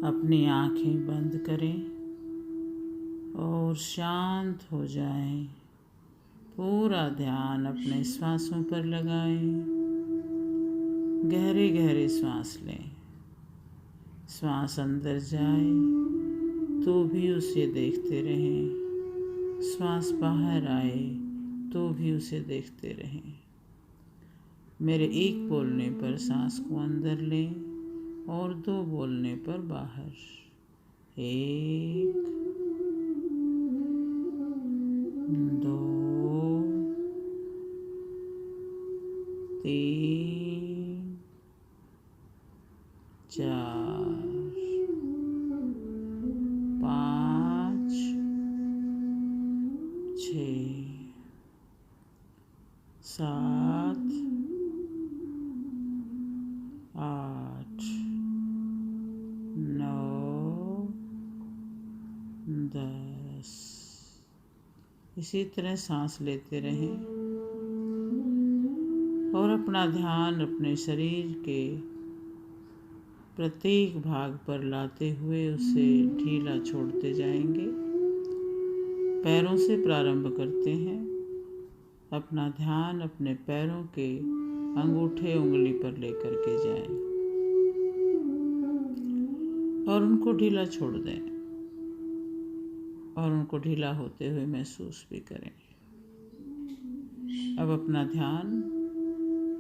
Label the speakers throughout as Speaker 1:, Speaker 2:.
Speaker 1: अपनी आंखें बंद करें और शांत हो जाएं। पूरा ध्यान अपने श्वासों पर लगाएं। गहरे गहरे सांस लें। श्वास अंदर जाए तो भी उसे देखते रहें। श्वास बाहर आए तो भी उसे देखते रहें। मेरे एक बोलने पर सांस को अंदर लें और 2 बोलने पर बाहर। 1 2 3 4 5 6 7 8 9 10। इसी तरह सांस लेते रहें और अपना ध्यान अपने शरीर के प्रत्येक भाग पर लाते हुए उसे ढीला छोड़ते जाएंगे। पैरों से प्रारंभ करते हैं। अपना ध्यान अपने पैरों के अंगूठे उंगली पर लेकर के जाएं और उनको ढीला छोड़ दें और उनको ढीला होते हुए महसूस भी करें। अब अपना ध्यान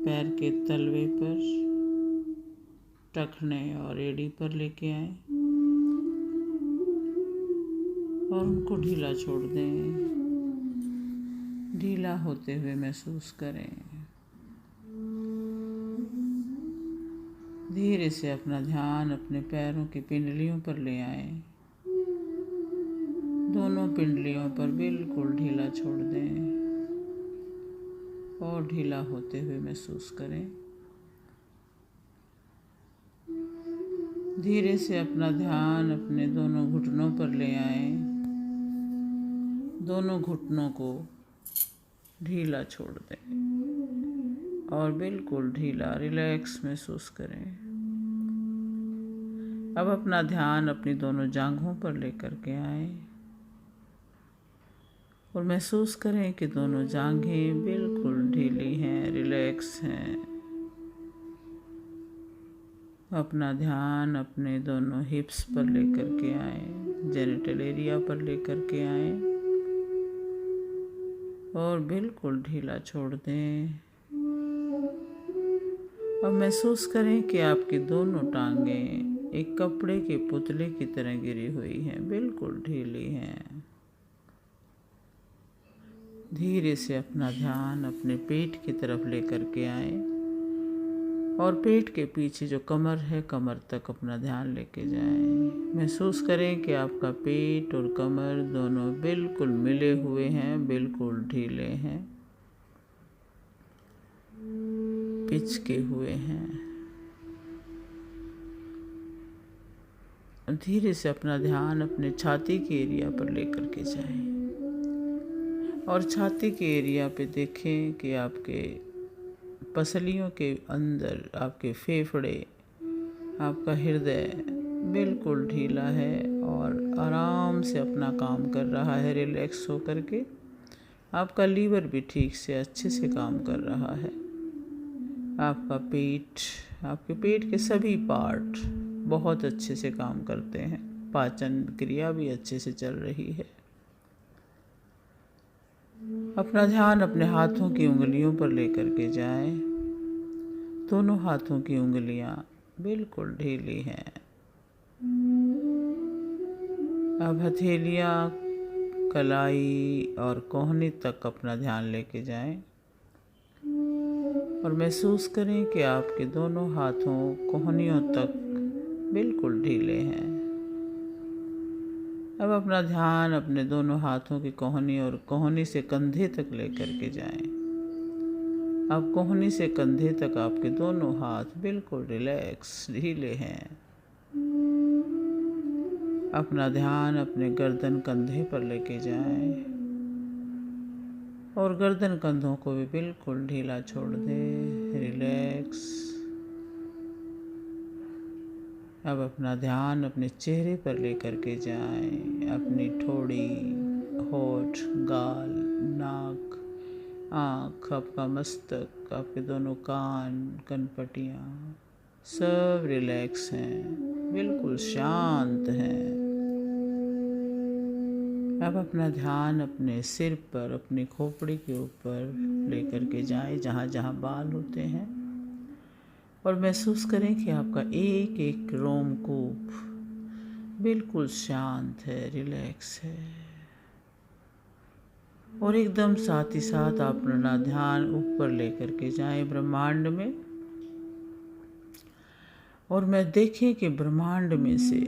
Speaker 1: पैर के तलवे पर, टखने और एड़ी पर लेके आए और उनको ढीला छोड़ दें। ढीला होते हुए महसूस करें। धीरे से अपना ध्यान अपने पैरों की पिंडलियों पर ले आए। दोनों पिंडलियों पर बिल्कुल ढीला छोड़ दें और ढीला होते हुए महसूस करें। धीरे से अपना ध्यान अपने दोनों घुटनों पर ले आए। दोनों घुटनों को ढीला छोड़ दें और बिल्कुल ढीला रिलैक्स महसूस करें। अब अपना ध्यान अपनी दोनों जांघों पर लेकर के आए और महसूस करें कि दोनों जांघें बिल्कुल ढीली हैं, रिलैक्स हैं। अपना ध्यान अपने दोनों हिप्स पर लेकर के आए, जेनिटल एरिया पर लेकर के आए और बिल्कुल ढीला छोड़ दें। अब महसूस करें कि आपकी दोनों टांगें एक कपड़े के पुतले की तरह गिरी हुई हैं, बिल्कुल ढीली हैं। धीरे से अपना ध्यान अपने पेट की तरफ लेकर के आए और पेट के पीछे जो कमर है, कमर तक अपना ध्यान लेके जाएं। महसूस करें कि आपका पेट और कमर दोनों बिल्कुल मिले हुए हैं, बिल्कुल ढीले हैं, पिचके हुए हैं। धीरे से अपना ध्यान अपने छाती के एरिया पर लेकर के जाएं और छाती के एरिया पे देखें कि आपके पसलियों के अंदर आपके फेफड़े, आपका हृदय बिल्कुल ढीला है और आराम से अपना काम कर रहा है, रिलैक्स हो करके। आपका लीवर भी ठीक से अच्छे से काम कर रहा है। आपका पेट, आपके पेट के सभी पार्ट बहुत अच्छे से काम करते हैं। पाचन क्रिया भी अच्छे से चल रही है। अपना ध्यान अपने हाथों की उंगलियों पर लेकर के जाएं। दोनों हाथों की उंगलियां बिल्कुल ढीली हैं। अब हथेलियां, कलाई और कोहनी तक अपना ध्यान लेके जाएं और महसूस करें कि आपके दोनों हाथों कोहनियों तक बिल्कुल ढीले हैं। अब अपना ध्यान अपने दोनों हाथों की कोहनी और कोहनी से कंधे तक लेकर के जाएं। अब कोहनी से कंधे तक आपके दोनों हाथ बिल्कुल रिलैक्स, ढीले हैं। अपना ध्यान अपने गर्दन कंधे पर लेके जाएं और गर्दन कंधों को भी बिल्कुल ढीला छोड़ दें, रिलैक्स। अब अपना ध्यान अपने चेहरे पर लेकर के जाएं। अपनी ठोड़ी, होठ, गाल, नाक, आँख, आपका मस्तक, आपके दोनों कान, कनपटियाँ सब रिलैक्स हैं, बिल्कुल शांत हैं। अब अपना ध्यान अपने सिर पर, अपनी खोपड़ी के ऊपर लेकर के जाएं, जहाँ जहाँ बाल होते हैं, और महसूस करें कि आपका एक एक रोमकूप बिल्कुल शांत है, रिलैक्स है। और एकदम साथ ही साथ आप अपना ध्यान ऊपर लेकर के जाएं ब्रह्मांड में, और मैं देखें कि ब्रह्मांड में से,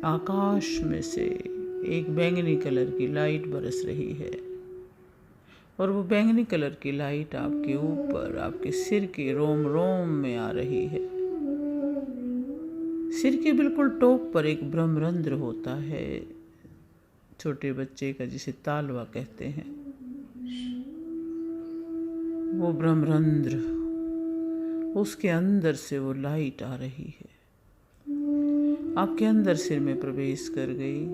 Speaker 1: आकाश में से एक बैंगनी कलर की लाइट बरस रही है, और वो बैंगनी कलर की लाइट आपके ऊपर, आपके सिर के रोम रोम में आ रही है। सिर के बिल्कुल टॉप पर एक ब्रह्मरंध्र होता है, छोटे बच्चे का, जिसे तालवा कहते हैं। वो ब्रह्मरंध्र, उसके अंदर से वो लाइट आ रही है, आपके अंदर सिर में प्रवेश कर गई।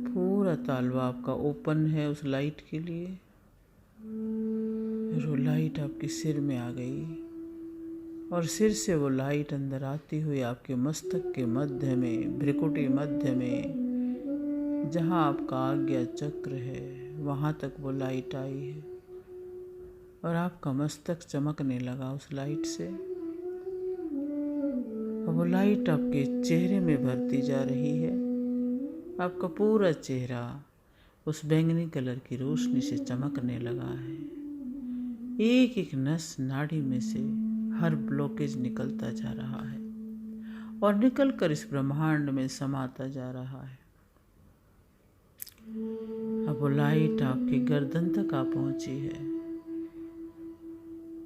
Speaker 1: पूरा तालवा आपका ओपन है उस लाइट के लिए। वो लाइट आपके सिर में आ गई, और सिर से वो लाइट अंदर आती हुई आपके मस्तक के मध्य में, भ्रिकुटी मध्य में, जहाँ आपका आज्ञा चक्र है, वहाँ तक वो लाइट आई है, और आपका मस्तक चमकने लगा उस लाइट से। और वो लाइट आपके चेहरे में भरती जा रही है। आपका पूरा चेहरा उस बैंगनी कलर की रोशनी से चमकने लगा है। एक एक नस नाड़ी में से हर ब्लॉकेज निकलता जा रहा है, और निकलकर इस ब्रह्मांड में समाता जा रहा है। अब वो लाइट आपकी गर्दन तक आ पहुंची है।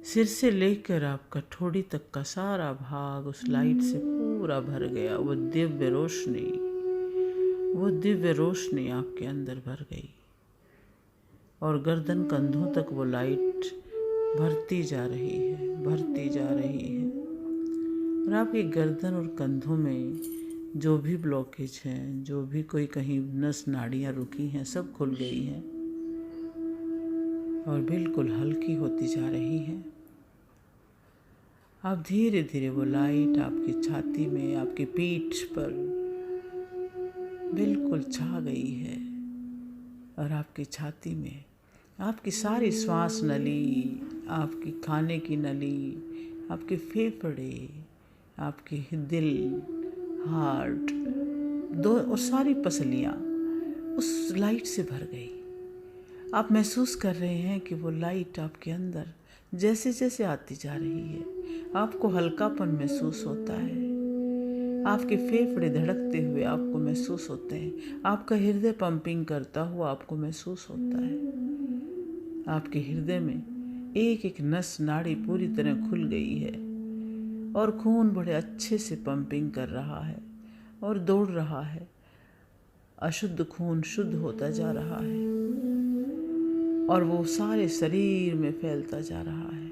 Speaker 1: सिर से लेकर आपका ठोड़ी तक का सारा भाग उस लाइट से पूरा भर गया। वो दिव्य रोशनी आपके अंदर भर गई, और गर्दन कंधों तक वो लाइट भरती जा रही है। और आपकी गर्दन और कंधों में जो भी ब्लॉकेज हैं, जो भी कोई कहीं नस नाड़ियाँ रुकी हैं, सब खुल गई हैं और बिल्कुल हल्की होती जा रही हैं। अब धीरे धीरे वो लाइट आपकी छाती में, आपकी पीठ पर बिल्कुल छा गई है, और आपकी छाती में आपकी सारी श्वास नली, आपकी खाने की नली, आपके फेफड़े, आपके दिल, हार्ट, दो और सारी पसलियाँ उस लाइट से भर गई। आप महसूस कर रहे हैं कि वो लाइट आपके अंदर जैसे जैसे आती जा रही है, आपको हल्कापन महसूस होता है। आपके फेफड़े धड़कते हुए आपको महसूस होते हैं। आपका हृदय पंपिंग करता हुआ आपको महसूस होता है। आपके हृदय में एक एक नस नाड़ी पूरी तरह खुल गई है, और खून बड़े अच्छे से पंपिंग कर रहा है और दौड़ रहा है। अशुद्ध खून शुद्ध होता जा रहा है, और वो सारे शरीर में फैलता जा रहा है।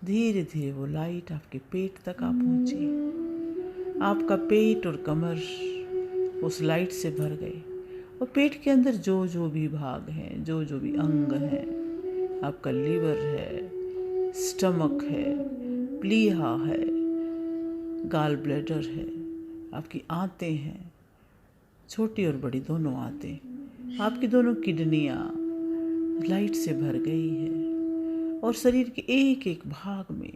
Speaker 1: धीरे धीरे वो लाइट आपके पेट तक आ पहुंची। आपका पेट और कमर उस लाइट से भर गए, और पेट के अंदर जो जो भी भाग हैं, जो जो भी अंग हैं, आपका लीवर है, स्टमक है, प्लीहा है, गाल ब्लैडर है, आपकी आंतें हैं, छोटी और बड़ी दोनों आंतें, आपकी दोनों किडनियाँ लाइट से भर गई है, और शरीर के एक एक भाग में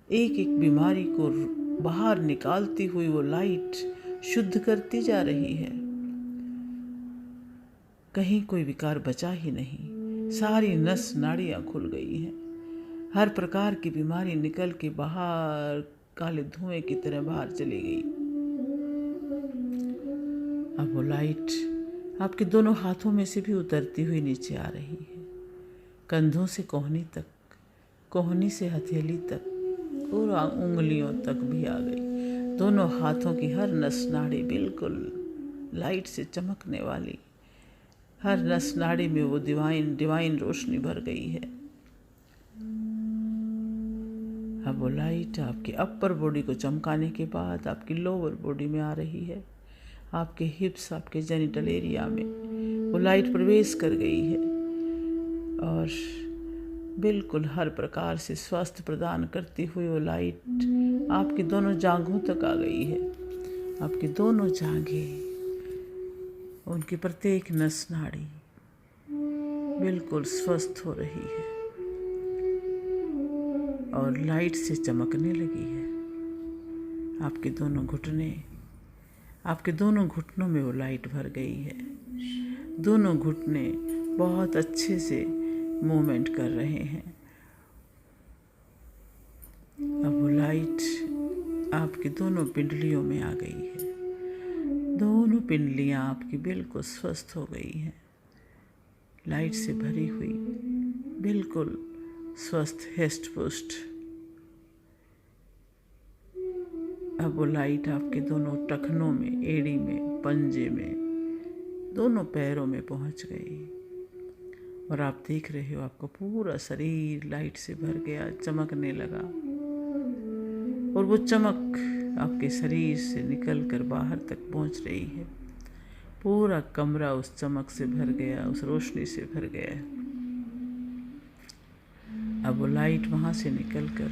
Speaker 1: एक एक बीमारी को बाहर निकालती हुई वो लाइट शुद्ध करती जा रही है। कहीं कोई विकार बचा ही नहीं, सारी नस नाड़ियाँ खुल गई हैं। हर प्रकार की बीमारी निकल के बाहर काले धुएं की तरह बाहर चली गई। अब वो लाइट आपके दोनों हाथों में से भी उतरती हुई नीचे आ रही है, कंधों से कोहनी तक, कोहनी से हथेली तक और उंगलियों तक भी आ गई। दोनों हाथों की हर नस नाड़ी बिल्कुल लाइट से चमकने वाली, हर नस नाड़ी में वो डिवाइन रोशनी भर गई है। अब वो लाइट आपकी अपर बॉडी को चमकाने के बाद आपकी लोअर बॉडी में आ रही है। आपके हिप्स, आपके जेनिटल एरिया में वो लाइट प्रवेश कर गई है और बिल्कुल हर प्रकार से स्वास्थ्य प्रदान करती हुई वो लाइट आपकी दोनों जांघों तक आ गई है। आपकी दोनों जांघें, उनकी प्रत्येक नस नाड़ी बिल्कुल स्वस्थ हो रही है और लाइट से चमकने लगी है। आपके दोनों घुटनों में वो लाइट भर गई है। दोनों घुटने बहुत अच्छे से मूवमेंट कर रहे हैं। अब वो लाइट आपकी दोनों पिंडलियों में आ गई है। दोनों पिंडलियां आपकी बिल्कुल स्वस्थ हो गई हैं, लाइट से भरी हुई, बिल्कुल स्वस्थ हृष्ट पुष्ट। अब वो लाइट आपके दोनों टखनों में, एड़ी में, पंजे में, दोनों पैरों में पहुंच गई और आप देख रहे हो आपका पूरा शरीर लाइट से भर गया, चमकने लगा और वो चमक आपके शरीर से निकलकर बाहर तक पहुंच रही है। पूरा कमरा उस चमक से भर गया, उस रोशनी से भर गया। अब वो लाइट वहाँ से निकलकर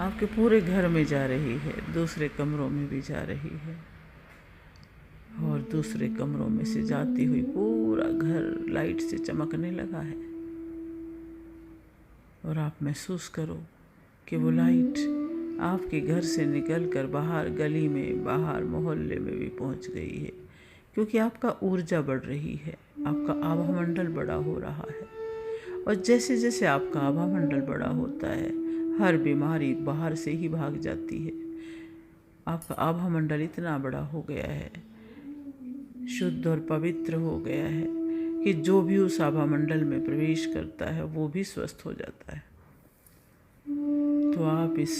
Speaker 1: आपके पूरे घर में जा रही है, दूसरे कमरों में भी जा रही है और दूसरे कमरों में से जाती हुई पूरा घर लाइट से चमकने लगा है। और आप महसूस करो कि वो लाइट आपके घर से निकलकर बाहर गली में, बाहर मोहल्ले में भी पहुंच गई है, क्योंकि आपका ऊर्जा बढ़ रही है, आपका आभामंडल बड़ा हो रहा है। और जैसे जैसे आपका आभामंडल बड़ा होता है, हर बीमारी बाहर से ही भाग जाती है। आपका आभामंडल इतना बड़ा हो गया है, शुद्ध और पवित्र हो गया है कि जो भी उस आभामंडल में प्रवेश करता है वो भी स्वस्थ हो जाता है। तो आप इस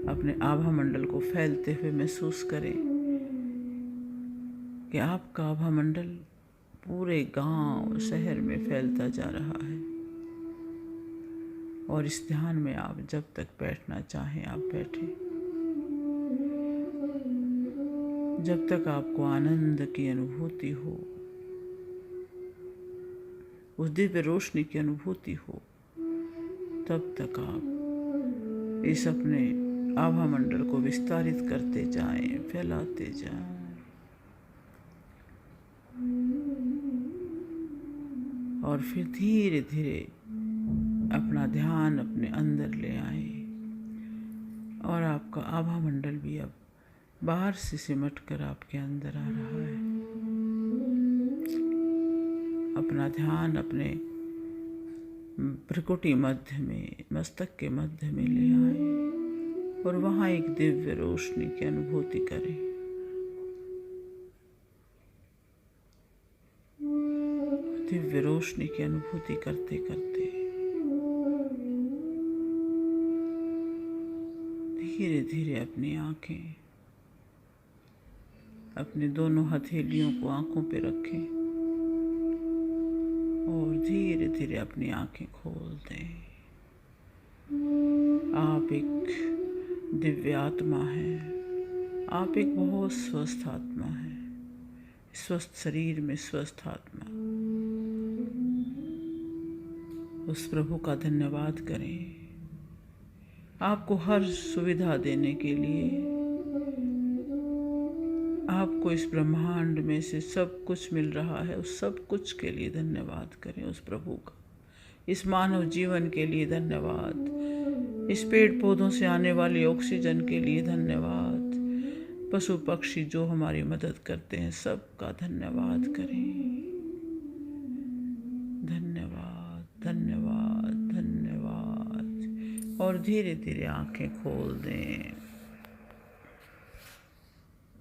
Speaker 1: अपने आभामंडल को फैलते हुए महसूस करें कि आपका आभामंडल पूरे गांव, शहर में फैलता जा रहा है। और इस ध्यान में आप जब तक बैठना चाहें आप बैठें, जब तक आपको आनंद की अनुभूति हो, उस दिव्य रोशनी की अनुभूति हो, तब तक आप इस अपने आभामंडल को विस्तारित करते जाएं, फैलाते जाएं। और फिर धीरे धीरे अपना ध्यान अपने अंदर ले आए और आपका आभामंडल भी अब बाहर से सिमट कर आपके अंदर आ रहा है। अपना ध्यान अपने भ्रुकुटी मध्य में, मस्तक के मध्य में ले आए और वहाँ एक दिव्य रोशनी की अनुभूति करें। दिव्य रोशनी की अनुभूति करते करते धीरे धीरे अपनी आंखें, अपने दोनों हथेलियों को आंखों पे रखें और धीरे धीरे अपनी आंखें खोल दें। आप एक दिव्य आत्मा हैं, आप एक बहुत स्वस्थ आत्मा हैं, स्वस्थ शरीर में स्वस्थ आत्मा। उस प्रभु का धन्यवाद करें, आपको हर सुविधा देने के लिए, आपको इस ब्रह्मांड में से सब कुछ मिल रहा है, उस सब कुछ के लिए धन्यवाद करें उस प्रभु का। इस मानव जीवन के लिए धन्यवाद, इस पेड़ पौधों से आने वाली ऑक्सीजन के लिए धन्यवाद, पशु पक्षी जो हमारी मदद करते हैं सबका धन्यवाद करें। धन्यवाद, धन्यवाद, धन्यवाद। और धीरे धीरे आंखें खोल दें।